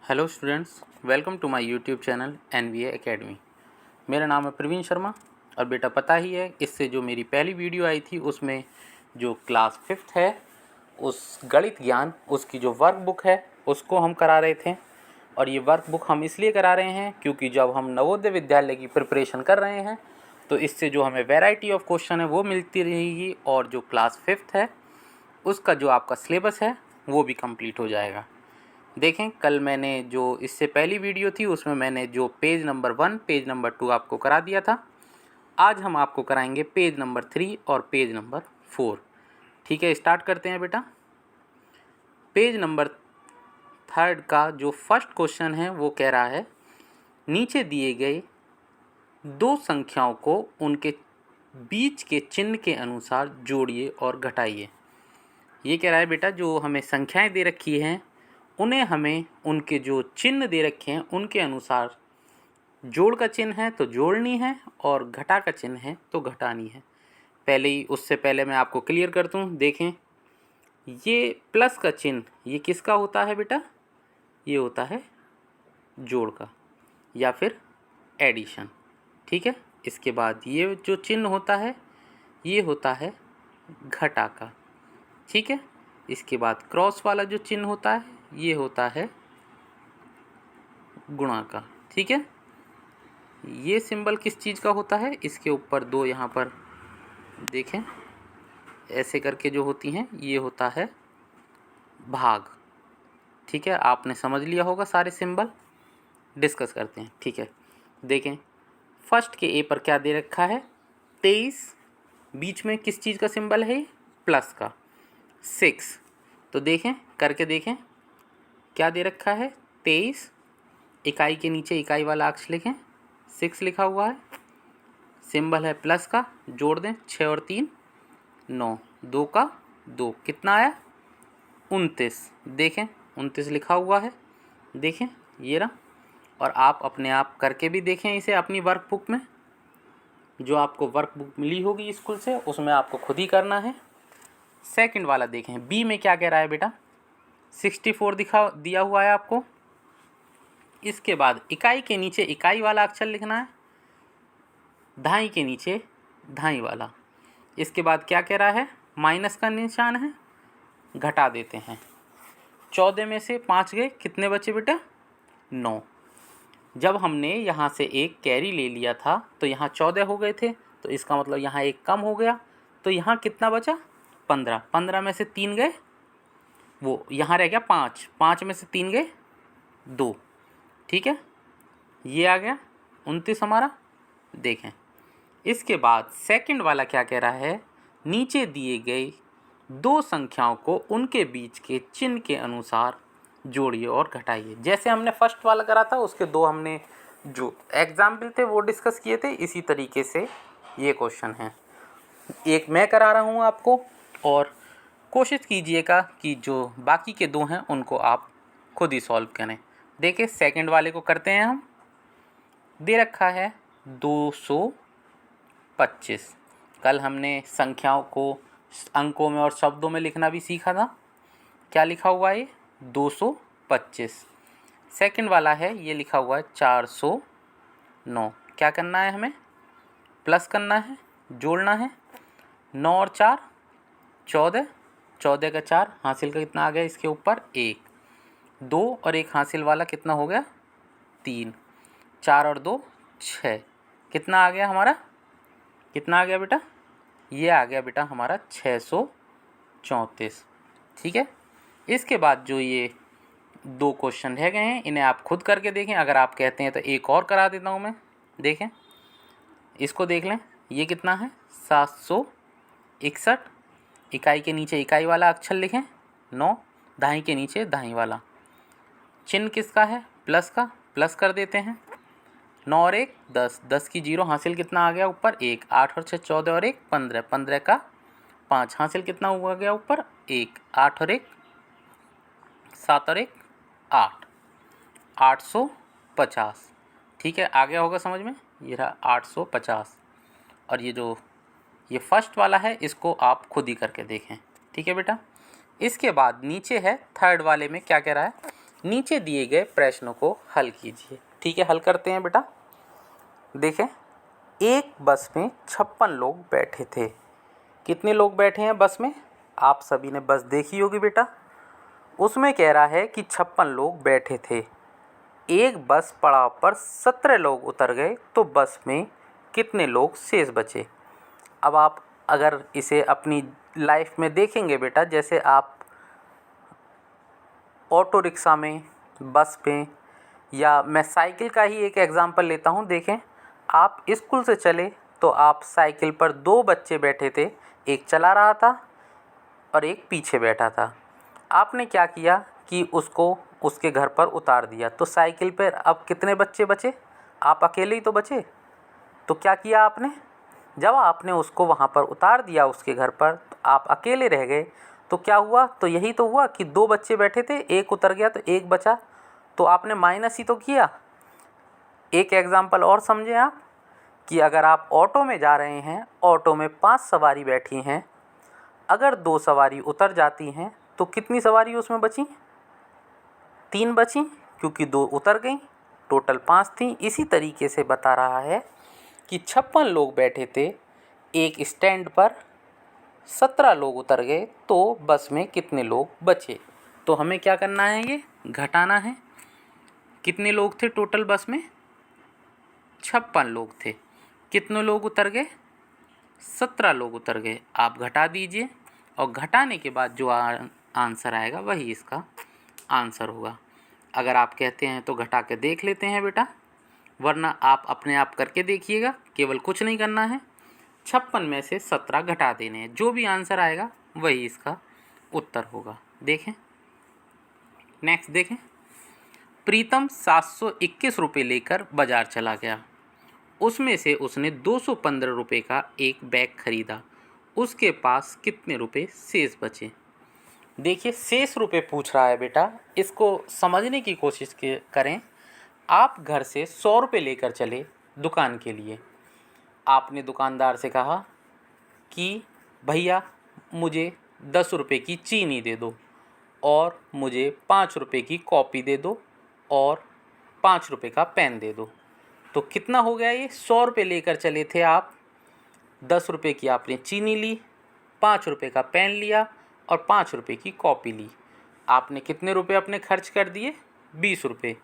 Hello students, welcome to my YouTube channel NVA academy. मेरा नाम है प्रवीण शर्मा। और बेटा पता ही है, इससे जो मेरी पहली वीडियो आई थी उसमें जो क्लास 5th है उस गणित ज्ञान उसकी जो वर्क बुक है उसको हम करा रहे थे। और ये वर्क बुक हम इसलिए करा रहे हैं क्योंकि जब हम नवोदय विद्यालय की प्रिपरेशन कर रहे हैं तो इससे जो हमें वैरायटी ऑफ क्वेश्चन है वो मिलती रहेगी, और जो क्लास 5th है उसका जो आपका सिलेबस है वो भी कंप्लीट हो जाएगा। देखें, कल मैंने जो इससे पहली वीडियो थी उसमें मैंने जो पेज नंबर 1 पेज नंबर 2 आपको करा दिया था। आज हम आपको कराएंगे पेज नंबर 3 और पेज नंबर 4। ठीक है, स्टार्ट करते हैं बेटा। पेज नंबर 3 का जो फर्स्ट क्वेश्चन है वो कह रहा है, नीचे दिए गए दो संख्याओं को उनके बीच के चिन्ह के अनुसार जोड़िए और घटाइए। ये कह रहा है बेटा, जो हमें संख्याएं दे रखी हैं उन्हें हमें उनके जो चिन्ह दे रखे हैं उनके अनुसार जोड़ का चिन्ह है तो जोड़नी है और घटा का चिन्ह है तो घटानी है। उससे पहले मैं आपको क्लियर कर दूं। देखें, ये प्लस का चिन्ह ये किसका होता है बेटा? ये होता है जोड़ का या फिर एडिशन। ठीक है, इसके बाद ये जो चिन्ह होता है ये होता है घटा का। ठीक है, इसके बाद क्रॉस वाला जो चिन्ह होता है ये होता है गुणा का। ठीक है, ये सिंबल किस चीज़ का होता है? इसके ऊपर दो यहाँ पर देखें ऐसे करके जो होती हैं ये होता है भाग। ठीक है, आपने समझ लिया होगा सारे सिंबल। डिस्कस करते हैं। ठीक है, देखें फर्स्ट के ए पर क्या दे रखा है? 23। बीच में किस चीज़ का सिंबल है? प्लस का। 6। तो देखें करके देखें क्या दे रखा है? 23, इकाई के नीचे इकाई वाला अक्ष लिखें, 6 लिखा हुआ है, सिंबल है प्लस का, जोड़ दें 6 और 3 9, 2 का 2, कितना आया? 29। देखें 29 लिखा हुआ है, देखें ये रहा। और आप अपने आप करके भी देखें इसे अपनी वर्कबुक में, जो आपको वर्कबुक मिली होगी स्कूल से उसमें आपको खुद ही करना है। सेकंड वाला देखें, बी में क्या कह रहा है बेटा? 64 दिया हुआ है आपको। इसके बाद इकाई के नीचे इकाई वाला अक्षर लिखना है, दहाई के नीचे दहाई वाला। इसके बाद क्या कह रहा है? माइनस का निशान है, घटा देते हैं। 14 में से 5 गए, कितने बचे बेटा? 9। जब हमने यहाँ से एक कैरी ले लिया था तो यहाँ 14 हो गए थे, तो इसका मतलब यहाँ एक कम हो गया, तो यहाँ कितना बचा? 15। 15 में से 3 गए, वो यहाँ रह गया 5। 5 में से 3 गए 2। ठीक है, ये आ गया 29 हमारा। देखें इसके बाद सेकंड वाला क्या कह रहा है? नीचे दिए गए दो संख्याओं को उनके बीच के चिन्ह के अनुसार जोड़िए और घटाइए। जैसे हमने फर्स्ट वाला करा था उसके दो हमने जो एग्जाम्पल थे वो डिस्कस किए थे, इसी तरीके से ये क्वेश्चन है। एक मैं करा रहा हूँ आपको, और कोशिश कीजिएगा कि जो बाकी के दो हैं उनको आप खुद ही सॉल्व करें। देखिए सेकंड वाले को करते हैं हम। दे रखा है 225। कल हमने संख्याओं को अंकों में और शब्दों में लिखना भी सीखा था। क्या लिखा हुआ है? 225। सेकंड वाला है ये लिखा हुआ है 409। क्या करना है हमें? प्लस करना है, जोड़ना है। 9 और 4 14, 14 का 4 हासिल का कितना आ गया? इसके ऊपर 1, 2 और 1 हासिल वाला कितना हो गया? 3, 4 और 2 6, कितना आ गया हमारा? कितना आ गया बेटा? ये आ गया बेटा हमारा 634। ठीक है, इसके बाद जो ये दो क्वेश्चन रह गए हैं इन्हें आप खुद करके देखें। अगर आप कहते हैं तो एक और करा देता हूँ मैं। देखें इसको देख लें, ये कितना है? 761। इकाई के नीचे इकाई वाला अक्षर लिखें 9, दहाई के नीचे दहाई वाला। चिन्ह किसका है? प्लस का, प्लस कर देते हैं। 9 और 1 10, 10 की 0 हासिल कितना आ गया ऊपर? 1, 8 और 6 14 और 1 15, 15 का 5 हासिल कितना हुआ गया ऊपर? 1, 8 और 1 7 और 1 8, 850। ठीक है, आ गया होगा समझ में? ये रहा 850। और ये फर्स्ट वाला है इसको आप खुद ही करके देखें। ठीक है बेटा, इसके बाद नीचे है थर्ड वाले में क्या कह रहा है? नीचे दिए गए प्रश्नों को हल कीजिए। ठीक है, हल करते हैं बेटा। देखें, एक बस में 56 लोग बैठे थे। कितने लोग बैठे हैं बस में? आप सभी ने बस देखी होगी बेटा। उसमें कह रहा है कि 56 लोग बैठे थे। एक बस पड़ाव पर 17 लोग उतर गए तो बस में कितने लोग शेष बचे? अब आप अगर इसे अपनी लाइफ में देखेंगे बेटा, जैसे आप ऑटो रिक्शा में, बस में, या मैं साइकिल का ही एक एग्ज़ाम्पल लेता हूँ। देखें, आप स्कूल से चले तो आप साइकिल पर 2 बच्चे बैठे थे, एक चला रहा था और एक पीछे बैठा था। आपने क्या किया कि उसको उसके घर पर उतार दिया, तो साइकिल पर अब कितने बच्चे बचे? आप अकेले ही तो बचे। तो क्या किया आपने? जब आपने उसको वहाँ पर उतार दिया उसके घर पर, तो आप अकेले रह गए। तो क्या हुआ? तो यही तो हुआ कि 2 बच्चे बैठे थे, एक उतर गया तो एक बचा, तो आपने माइनस ही तो किया। एक एग्जाम्पल और समझें आप, कि अगर आप ऑटो में जा रहे हैं, ऑटो में 5 सवारी बैठी हैं, अगर 2 सवारी उतर जाती हैं तो कितनी सवारी उसमें बची? 3 बची, क्योंकि 2 उतर गई, टोटल 5 थी। इसी तरीके से बता रहा है कि 56 लोग बैठे थे, एक स्टैंड पर 17 लोग उतर गए तो बस में कितने लोग बचे? तो हमें क्या करना है? ये घटाना है। कितने लोग थे टोटल बस में? 56 लोग थे। कितने लोग उतर गए? 17 लोग उतर गए। आप घटा दीजिए और घटाने के बाद जो आंसर आएगा वही इसका आंसर होगा। अगर आप कहते हैं तो घटा के देख लेते हैं बेटा, वरना आप अपने आप करके देखिएगा। केवल कुछ नहीं करना है, 56 में से 17 घटा देने हैं। जो भी आंसर आएगा वही इसका उत्तर होगा। देखें, नेक्स्ट देखें। प्रीतम 721 रुपये लेकर बाजार चला गया। उसमें से उसने 215 रुपये का एक बैग खरीदा। उसके पास कितने रुपए शेष बचे? देखिए, शेष रुपये पूछ रहा है बेटा, इसको समझने की कोशिश करें। आप घर से 100 रुपये लेकर चले दुकान के लिए। आपने दुकानदार से कहा कि भैया मुझे 10 रुपये की चीनी दे दो और मुझे 5 रुपये की कॉपी दे दो और 5 रुपये का पेन दे दो। तो कितना हो गया ये? 100 रुपये लेकर चले थे आप, 10 रुपये की आपने चीनी ली, 5 रुपये का पेन लिया और 5 रुपये की कॉपी ली। आपने कितने रुपये अपने खर्च कर दिए? 20 रुपये।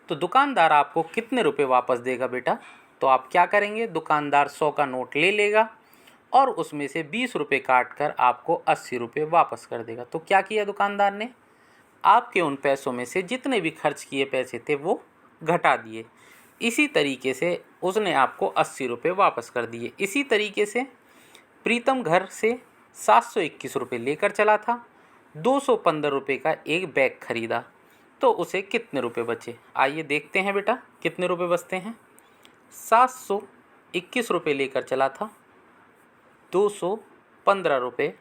तो दुकानदार आपको कितने रुपये वापस देगा बेटा? तो आप क्या करेंगे? दुकानदार 100 का नोट ले लेगा और उसमें से 20 रुपये काट कर आपको 80 रुपये वापस कर देगा। तो क्या किया दुकानदार ने? आपके उन पैसों में से जितने भी खर्च किए पैसे थे वो घटा दिए। इसी तरीके से उसने आपको 80 रुपये वापस कर दिए। इसी तरीके से प्रीतम घर से 721 रुपये लेकर चला था, 215 रुपये का एक बैग खरीदा, तो उसे कितने रुपये बचे? आइए देखते हैं बेटा कितने रुपये बचते हैं। 721 रुपये लेकर चला था, 215 रुपये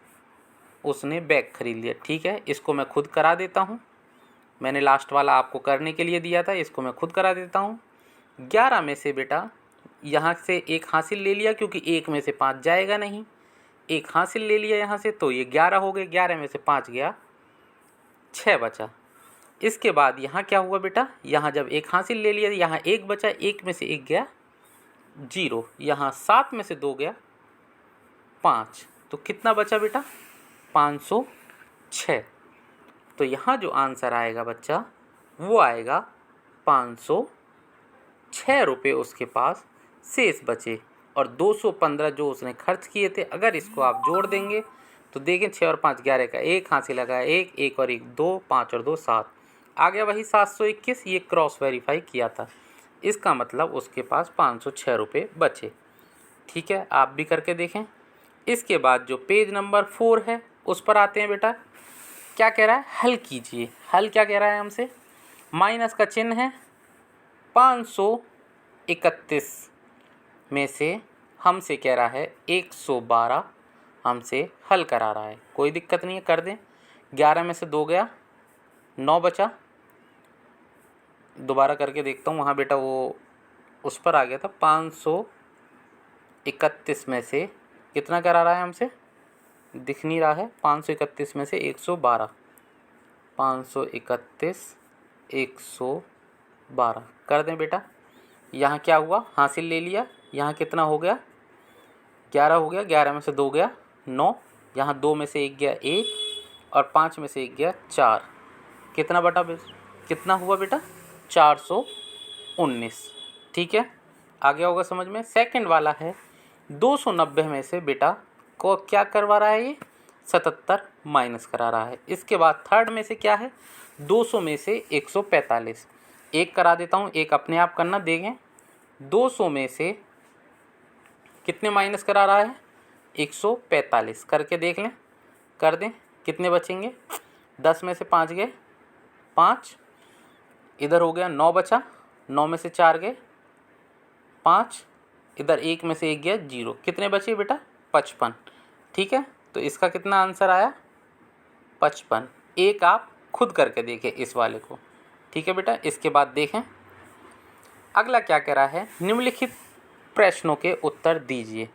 उसने बैग खरीद लिया। ठीक है, इसको मैं खुद करा देता हूँ। मैंने लास्ट वाला आपको करने के लिए दिया था, इसको मैं खुद करा देता हूँ। 11 में से बेटा यहाँ से एक हासिल ले लिया, क्योंकि एक में से 5 जाएगा नहीं। एक हासिल ले लिया यहाँ से, तो ये 11 हो गए। 11 में से 5 गया, 6 बचा। इसके बाद यहाँ क्या हुआ बेटा? यहाँ जब एक हासिल ले लिया, यहाँ 1 बचा, 1 में से 1 गया 0। यहाँ 7 में से 2 गया 5, तो कितना बचा बेटा? 506। तो यहाँ जो आंसर आएगा बच्चा वो आएगा 506 रुपये उसके पास शेष बचे। और 215 जो उसने खर्च किए थे, अगर इसको आप जोड़ देंगे तो देखें 6 और 5 11 का, एक हासिल लगा, एक और 1 2, 5 और 2 7, आ गया वही 721। ये क्रॉस वेरीफाई किया था, इसका मतलब उसके पास 506 रुपये बचे। ठीक है, आप भी करके देखें। इसके बाद जो पेज नंबर 4 है उस पर आते हैं बेटा। क्या कह रहा है? हल कीजिए। हल क्या कह रहा है हमसे? माइनस का चिन्ह है। 531 में से हमसे कह रहा है 112 हमसे हल करा रहा है। कोई दिक्कत नहीं है, कर दें। 11 में से 2 गया, 9 बचा। दोबारा करके देखता हूँ, वहाँ बेटा वो उस पर आ गया था। 531 में से कितना करा रहा है हमसे? दिख नहीं रहा है। 531 में से 112, 531 112 कर दें बेटा। यहाँ क्या हुआ, हासिल ले लिया। यहाँ कितना हो गया, 11 हो गया, 11 में से 2 गया 9, यहाँ 2 में से 1 गया 1 और 5 में से 1 गया 4। कितना कितना हुआ बेटा, 419। ठीक है, आ गया होगा समझ में। सेकंड वाला है 290 में से बेटा को क्या करवा रहा है, ये 77 माइनस करा रहा है। इसके बाद थर्ड में से क्या है, 200 में से 145। एक करा देता हूँ, एक अपने आप करना, देखें 200 में से कितने माइनस करा रहा है, 145 करके देख लें, कर दें। कितने बचेंगे, 10 में से 5 गए 5, इधर हो गया 9 बचा, 9 में से 4 गए 5, इधर 1 में से 1 गया 0। कितने बचे बेटा, 55। ठीक है, तो इसका कितना आंसर आया, 55। एक आप खुद करके देखें इस वाले को। ठीक है बेटा, इसके बाद देखें अगला क्या कह रहा है, निम्नलिखित प्रश्नों के उत्तर दीजिए।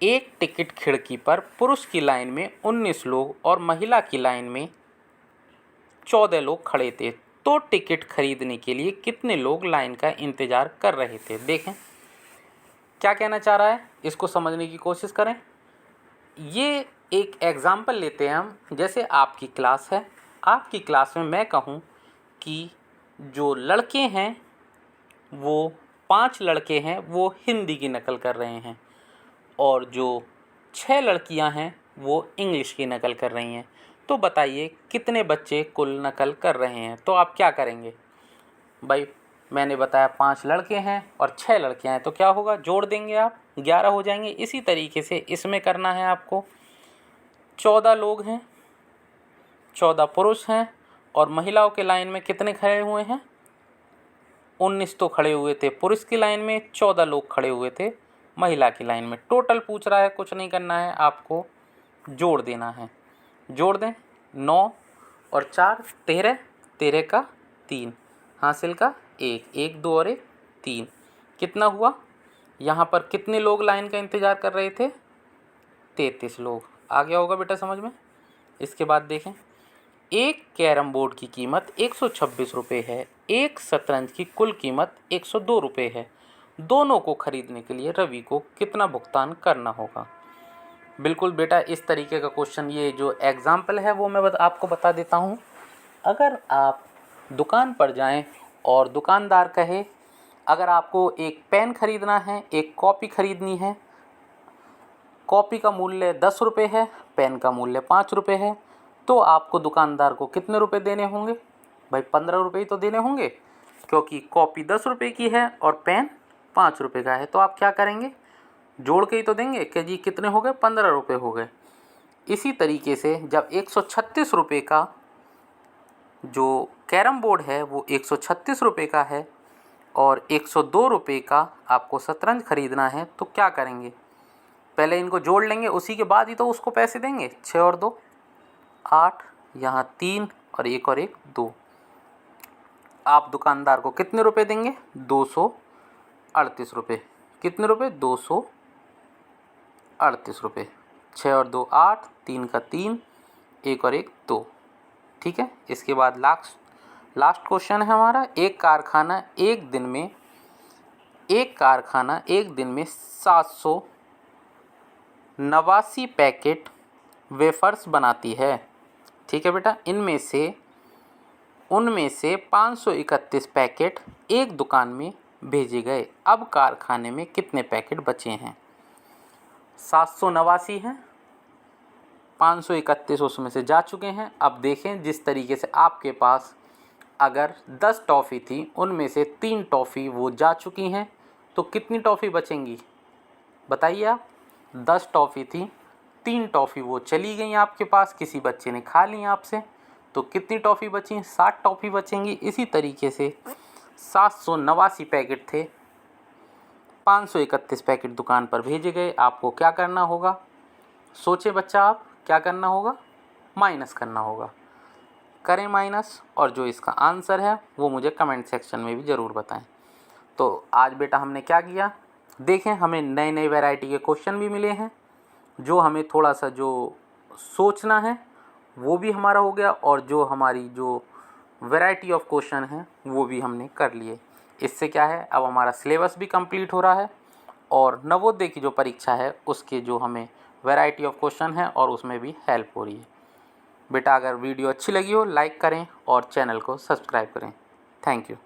एक टिकट खिड़की पर पुरुष की लाइन में 19 लोग और महिला की लाइन में 14 लोग खड़े थे, तो टिकट खरीदने के लिए कितने लोग लाइन का इंतज़ार कर रहे थे। देखें क्या कहना चाह रहा है, इसको समझने की कोशिश करें। ये एक एग्ज़ाम्पल लेते हैं हम, जैसे आपकी क्लास है, आपकी क्लास में मैं कहूँ कि जो लड़के हैं वो 5 लड़के हैं वो हिंदी की नकल कर रहे हैं और जो 6 लड़कियां हैं वो इंग्लिश की नकल कर रही हैं। तो बताइए कितने बच्चे कुल नकल कर रहे हैं। तो आप क्या करेंगे भाई, मैंने बताया 5 लड़के हैं और 6 लड़कियां हैं, तो क्या होगा, जोड़ देंगे आप, 11 हो जाएंगे। इसी तरीके से इसमें करना है आपको, 14 लोग हैं, 14 पुरुष हैं और महिलाओं के लाइन में कितने खड़े हुए हैं, 19 तो खड़े हुए थे पुरुष की लाइन में, 14 लोग खड़े हुए थे महिला की लाइन में। टोटल पूछ रहा है, कुछ नहीं करना है, आपको जोड़ देना है। जोड़ दें, 9 और 4 13, 13 का 3, हासिल का 1, 1 2 और 1 3, कितना हुआ। यहाँ पर कितने लोग लाइन का इंतज़ार कर रहे थे, 33 लोग। आ गया होगा बेटा समझ में। इसके बाद देखें, एक कैरम बोर्ड की कीमत 126 रुपये है, एक शतरंज की कुल कीमत 102 रुपये है। दोनों को खरीदने के लिए रवि को कितना भुगतान करना होगा। बिल्कुल बेटा, इस तरीके का क्वेश्चन, ये जो एग्जाम्पल है वो मैं आपको बता देता हूँ। अगर आप दुकान पर जाएं और दुकानदार कहे अगर आपको एक पेन खरीदना है, एक कॉपी खरीदनी है, कॉपी का मूल्य 10 रुपये है, पेन का मूल्य 5 रुपये है, तो आपको दुकानदार को कितने रुपए देने होंगे भाई, 15 रुपये ही तो देने होंगे, क्योंकि कॉपी 10 रुपये की है और पेन 5 रुपये का है। तो आप क्या करेंगे, जोड़ के ही तो देंगे कि जी कितने हो गए, 15 रुपये हो गए। इसी तरीके से जब 136 रुपये का जो कैरम बोर्ड है वो 136 रुपये का है और 102 रुपये का आपको शतरंज खरीदना है, तो क्या करेंगे, पहले इनको जोड़ लेंगे, उसी के बाद ही तो उसको पैसे देंगे। 6 और 2 8, यहाँ 3 और 1 और 1 2। आप दुकानदार को कितने रुपए देंगे, 238 रुपये। कितने रुपए, 238 रुपये। 6 और 2 8, 3 का 3, 1 और 1 2। ठीक है, इसके बाद लास्ट क्वेश्चन है हमारा, एक कारखाना एक दिन में 789 पैकेट वेफर्स बनाती है। ठीक है बेटा, उनमें से 531 पैकेट एक दुकान में भेजे गए। अब कारखाने में कितने पैकेट बचे हैं, 789 हैं, 531 उसमें से जा चुके हैं। अब देखें, जिस तरीके से आपके पास अगर 10 टॉफ़ी थी, उनमें से 3 टॉफ़ी वो जा चुकी हैं, तो कितनी टॉफ़ी बचेंगी बताइए आप। 10 टॉफ़ी थी, 3 टॉफ़ी वो चली गई आपके पास, किसी बच्चे ने खा ली आपसे, तो कितनी टॉफ़ी बची, 60 टॉफ़ी बचेंगी। इसी तरीके से 789 पैकेट थे, 531 पैकेट दुकान पर भेजे गए। आपको क्या करना होगा, सोचे बच्चा, आप क्या करना होगा, माइनस करना होगा। करें माइनस, और जो इसका आंसर है वो मुझे कमेंट सेक्शन में भी ज़रूर बताएं। तो आज बेटा हमने क्या किया, देखें हमें नए नए वैरायटी के क्वेश्चन भी मिले हैं, जो हमें थोड़ा सा जो सोचना है वो भी हमारा हो गया, और जो हमारी जो वैरायटी ऑफ क्वेश्चन हैं वो भी हमने कर लिए। इससे क्या है, अब हमारा सिलेबस भी कंप्लीट हो रहा है और नवोदय की जो परीक्षा है उसके जो हमें वैरायटी ऑफ क्वेश्चन है और उसमें भी हेल्प हो रही है। बेटा अगर वीडियो अच्छी लगी हो लाइक करें और चैनल को सब्सक्राइब करें। Thank you.